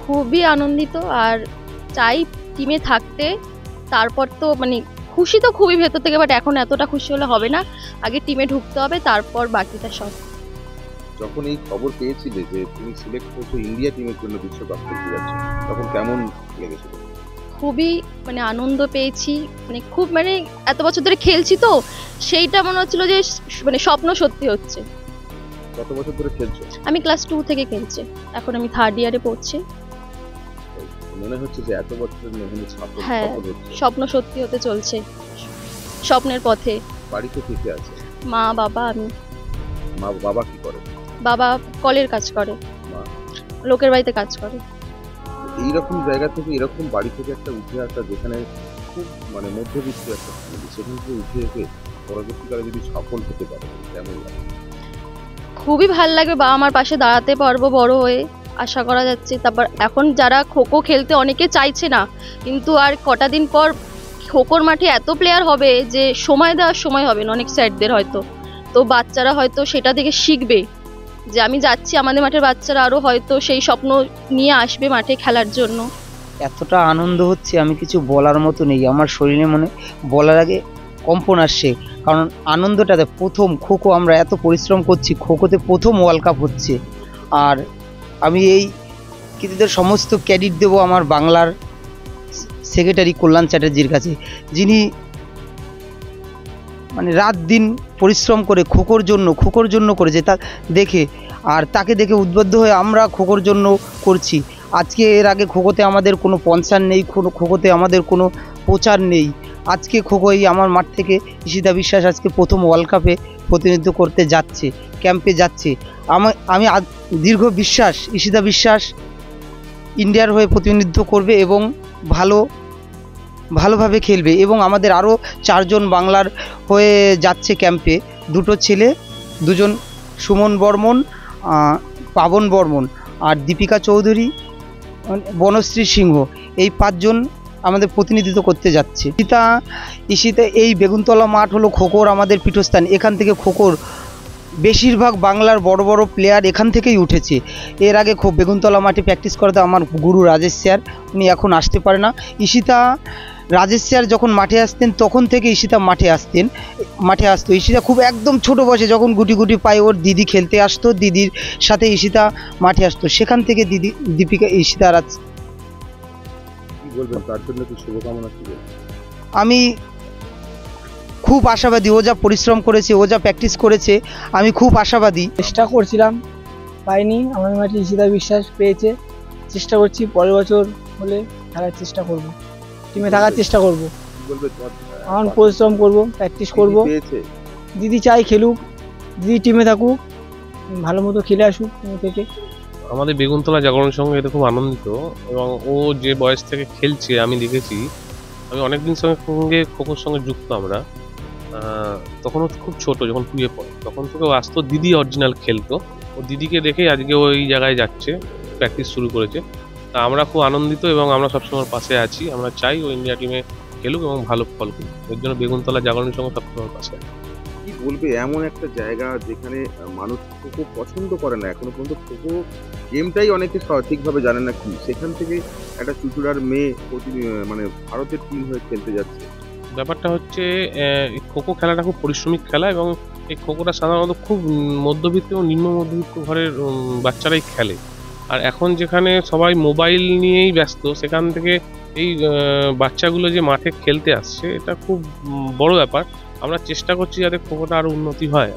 খুবই আনন্দিত আর চাই টিমে থাকতে। তারপর তো মানে খুশি তো খুবই ভেতর থেকে, বাট এখন এতটা খুশি হলে হবে না, আগে টিমে ঢুকতে হবে, তারপর বাকিটা সব। যখন এই খবর পেয়েছিলে যে তুমি সিলেক্ট হয়েছো ইন্ডিয়া টিমের জন্য বিশ্বকাপ খেলতে যাচ্ছ, তখন কেমন লেগেছিল? খুবই মানে আনন্দ পেয়েছি, মানে খুব মানে এত বছর ধরে খেলছি তো সেইটা মনে হচ্ছিল যে মানে স্বপ্ন সত্যি হচ্ছে। কত বছর ধরে খেলছো? আমি ক্লাস 2 থেকে খেলছি, এখন আমি 3rd ইয়ারে পড়ছি। মনে হচ্ছে যে এত বছরের মেহনত সফল হ্যাঁ, সফল হচ্ছে। স্বপ্ন সত্যি হতে চলছে, স্বপ্নের পথে। বাড়িতে কে কে আছে? মা, বাবা, আমি। মা বাবা কি করে? বাবা কলের কাজ করে, মা লোকের বাড়িতে কাজ করে। এইরকম জায়গা থেকে, এরকম বাড়ি থেকে একটা উঠে আসা, যেখানে খুব মানে মধ্যবিত্ত একটা ফ্যামিলি, সেখান থেকে উঠে এসে পরবর্তীকালে যদি সফল হতে পারে কেমন লাগে? খুবই ভাল লাগবে, বাবা আমার পাশে দাঁড়াতে পারবো বড় হয়ে, আশা করা যাচ্ছে। তারপর এখন যারা খোখো খেলতে অনেকে চাইছে না, কিন্তু আর কটা দিন পর খোখোর মাঠে এত প্লেয়ার হবে যে সময় দেওয়ার সময় হবে না অনেক স্যারদের হয়তো। তো বাচ্চারা হয়তো সেটা থেকে শিখবে যে আমি যাচ্ছি, আমাদের মাঠের বাচ্চারা আরো হয়তো সেই স্বপ্ন নিয়ে আসবে মাঠে খেলার জন্য। এতটা আনন্দ হচ্ছে আমি কিছু বলার মতো নেই, আমার শরীরে মনে বলার আগে কম্পন আসছে। কারণ আনন্দটাতে প্রথম খোখো, আমরা এত পরিশ্রম করছি, খোখোতে প্রথম ওয়ার্ল্ড কাপ হচ্ছে। আর আমি এই কৃতিত্বের সমস্ত ক্রেডিট দেবো আমার বাংলার সেক্রেটারি কল্যাণ চ্যাটার্জির কাছে, যিনি মানে রাত দিন পরিশ্রম করে খোখোর জন্য করেছে, তা দেখে আর তাকে দেখে উদ্বুদ্ধ হয়ে আমরা খোখোর জন্য করছি। আজকে এর আগে খোখোতে আমাদের কোনো স্পন্সর নেই, খোখোতে আমাদের কোনো প্রচার নেই। আজকে খোখো এই আমার মাঠ থেকে ঈশিতা বিশ্বাস আজকে প্রথম ওয়ার্ল্ড কাপে প্রতিনিধিত্ব করতে যাচ্ছে, ক্যাম্পে যাচ্ছে। আমি দীর্ঘ বিশ্বাস ঈশিতা বিশ্বাস ইন্ডিয়ার হয়ে প্রতিনিধিত্ব করবে এবং ভালোভাবে খেলবে। এবং আমাদের আরও 4 জন বাংলার হয়ে যাচ্ছে ক্যাম্পে, 2 ছেলে, 2 সুমন বর্মন, পাবন বর্মন আর দীপিকা চৌধুরী, বনশ্রী সিংহ, এই 5 জন আমাদের প্রতিনিধিত্ব করতে যাচ্ছে। ঈশিতা এই বেগুনতলা মাঠ হলো খোখোর আমাদের পীঠস্থান। এখান থেকে খোখোর বেশিরভাগ বাংলার বড় বড় প্লেয়ার এখান থেকেই উঠেছে। এর আগে খুব বেগুনতলা মাঠে প্র্যাকটিস করাতে আমার গুরু রাজেশ স্যার, উনি এখন আসতে পারে না। রাজেশ স্যার যখন মাঠে আসতেন তখন থেকে ঈশিতা মাঠে আসতো। ঈশিতা খুব একদম ছোট বয়সে যখন গুটি গুটি পায়ে ওর দিদি খেলতে আসতো, দিদির সাথে ঈশিতা মাঠে আসতো, সেখান থেকে দীপিকা ঈশিতা কি বলবেন তার জন্য? কি শুভকামনা কি বলবেন? আমি খুব আশাবাদী, ও যা পরিশ্রম করেছে, ও যা প্র্যাকটিস করেছে, আমি খুব আশাবাদী। চেষ্টা করছিলাম, পাইনি, আমাদের মাঠে ঈশিতা বিশ্বাস পেয়েছে। চেষ্টা করছি, পরের বছর হলে খেলার চেষ্টা করব, টিমে থাকার চেষ্টা করব। আমার পরিশ্রম করব, প্র্যাকটিস করব। দিদি চাই খেলুক, দিদি টিমে থাকুক, ভালো মতো খেলে আসুক টিম থেকে। আমাদের বেগুনতলা জাগরণ সঙ্গে এতে খুব আনন্দিত, এবং ও যে বয়স থেকে খেলছে আমি দেখেছি। আমি অনেকদিন সঙ্গে খোখোর সঙ্গে যুক্ত আমরা। তখন ও খুব ছোট, যখন 2-এ পড়ে তখন থেকে ও আসতো, দিদি অরিজিনাল খেলতো। ও দিদিকে দেখেই আজকে ওই জায়গায় যাচ্ছে, প্র্যাকটিস শুরু করেছে। তা আমরা খুব আনন্দিত এবং আমরা সবসময় পাশে আছি। আমরা চাই ও ইন্ডিয়া টিমে খেলুক এবং ভালো ফল করুক, এর জন্য বেগুনতলা জাগরণের সঙ্গে সবসময় পাশে আছে। কি বলবে, এমন একটা জায়গা যেখানে মানুষ খোখো পছন্দ করে না, এখনো পর্যন্ত খোখো গেমটাই অনেকে ঠিকভাবে জানে না কি, সেখান থেকে একটা চুচুড়ার মেয়ে মানে ভারতের টিম হয়ে খেলতে যাচ্ছে। ব্যাপারটা হচ্ছে খোখো খেলাটা খুব পরিশ্রমিক খেলা, এবং এই খোখোটা সাধারণত খুব মধ্যবিত্ত এবং নিম্ন মধ্যবিত্ত ঘরের বাচ্চারাই খেলে। আর এখন যেখানে সবাই মোবাইল নিয়েই ব্যস্ত, সেখান থেকে এই বাচ্চাগুলো যে মাঠে খেলতে আসছে, এটা খুব বড় ব্যাপার। আমরা চেষ্টা করছি যাতে খোখোটা আরও উন্নতি হয়।